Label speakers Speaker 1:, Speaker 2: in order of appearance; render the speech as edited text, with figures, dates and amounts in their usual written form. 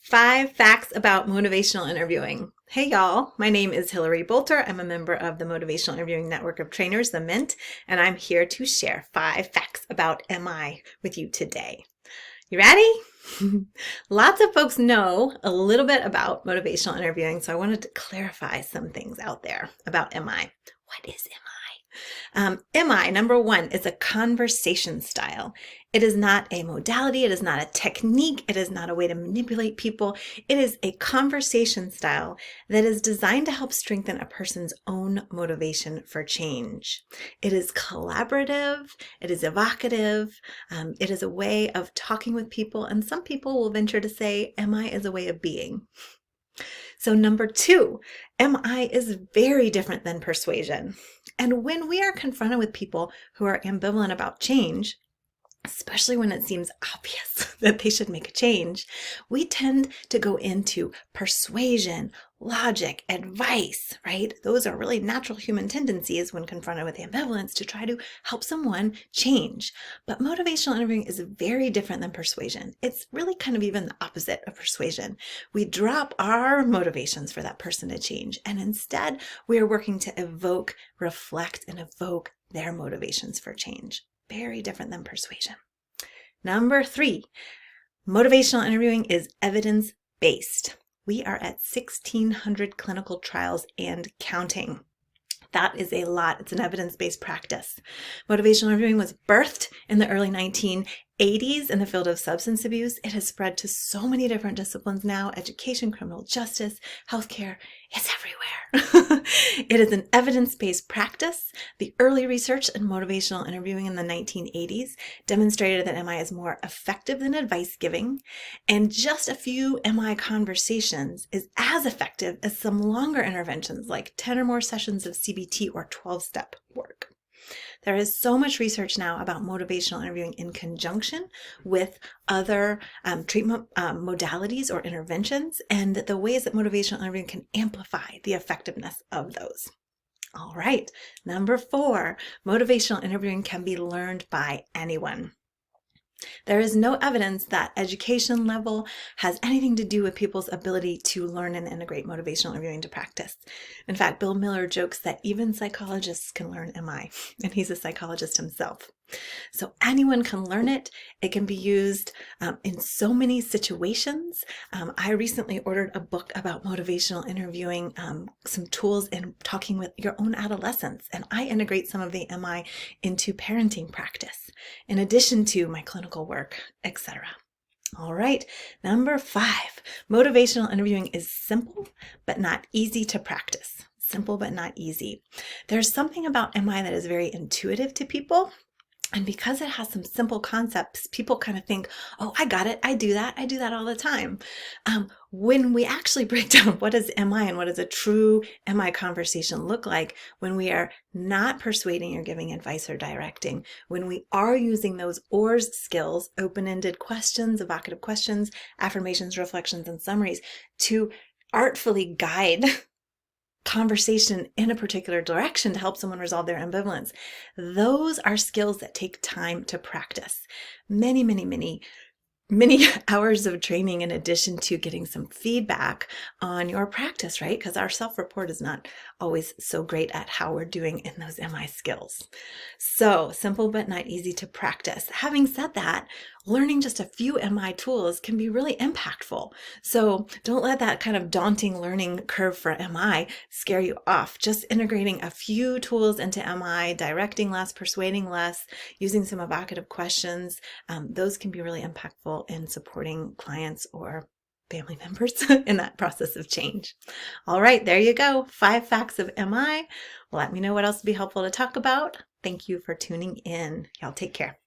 Speaker 1: 5 facts about motivational interviewing. Hey y'all, my name is Hillary Bolter. I'm a member of the Motivational Interviewing Network of Trainers, the MINT, and I'm here to share 5 facts about MI with you today. You ready? Lots of folks know a little bit about motivational interviewing, so I wanted to clarify some things out there about MI. What is MI? MI, number 1, is a conversation style. It is not a modality. It is not a technique. It is not a way to manipulate people. It is a conversation style that is designed to help strengthen a person's own motivation for change. It is collaborative. It is evocative. It is a way of talking with people. And some people will venture to say MI is a way of being. So number 2, MI is very different than persuasion. And when we are confronted with people who are ambivalent about change, especially when it seems obvious that they should make a change, we tend to go into persuasion, logic, advice, right? Those are really natural human tendencies when confronted with ambivalence to try to help someone change. But motivational interviewing is very different than persuasion. It's really kind of even the opposite of persuasion. We drop our motivations for that person to change, and instead we are working to evoke, reflect, and evoke their motivations for change. Very different than persuasion. Number 3, motivational interviewing is evidence-based. We are at 1,600 clinical trials and counting. That is a lot. It's an evidence-based practice. Motivational interviewing was birthed in the early 1980s in the field of substance abuse. It has spread to so many different disciplines now: education, criminal justice, healthcare. It's everywhere. It is an evidence-based practice. The early research in motivational interviewing in the 1980s demonstrated that MI is more effective than advice giving, and just a few MI conversations is as effective as some longer interventions like 10 or more sessions of CBT or 12-step work. There is so much research now about motivational interviewing in conjunction with other treatment modalities or interventions, and the ways that motivational interviewing can amplify the effectiveness of those. All right, number 4, motivational interviewing can be learned by anyone. There is no evidence that education level has anything to do with people's ability to learn and integrate motivational interviewing to practice. In fact, Bill Miller jokes that even psychologists can learn MI, and he's a psychologist himself. So anyone can learn it. It can be used in so many situations. I recently ordered a book about motivational interviewing, some tools in talking with your own adolescents, and I integrate some of the MI into parenting practice, in addition to my clinical work, etc. All right, number 5, motivational interviewing is simple but not easy to practice. Simple but not easy. There's something about MI that is very intuitive to people. And because it has some simple concepts, people kind of think, oh, I got it. I do that all the time. When we actually break down what is MI and what does a true MI conversation look like, when we are not persuading or giving advice or directing, when we are using those ORS skills, open-ended questions, evocative questions, affirmations, reflections, and summaries, to artfully guide conversation in a particular direction to help someone resolve their ambivalence. Those are skills that take time to practice. Many hours of training, in addition to getting some feedback on your practice, right? Because our self-report is not always so great at how we're doing in those MI skills. So simple but not easy to practice. Having said that, learning just a few MI tools can be really impactful. So don't let that kind of daunting learning curve for MI scare you off. Just integrating a few tools into MI, directing less, persuading less, using some evocative questions, those can be really impactful in supporting clients or family members in that process of change. All right, there you go. 5 facts of MI. Let me know what else would be helpful to talk about. Thank you for tuning in. Y'all take care.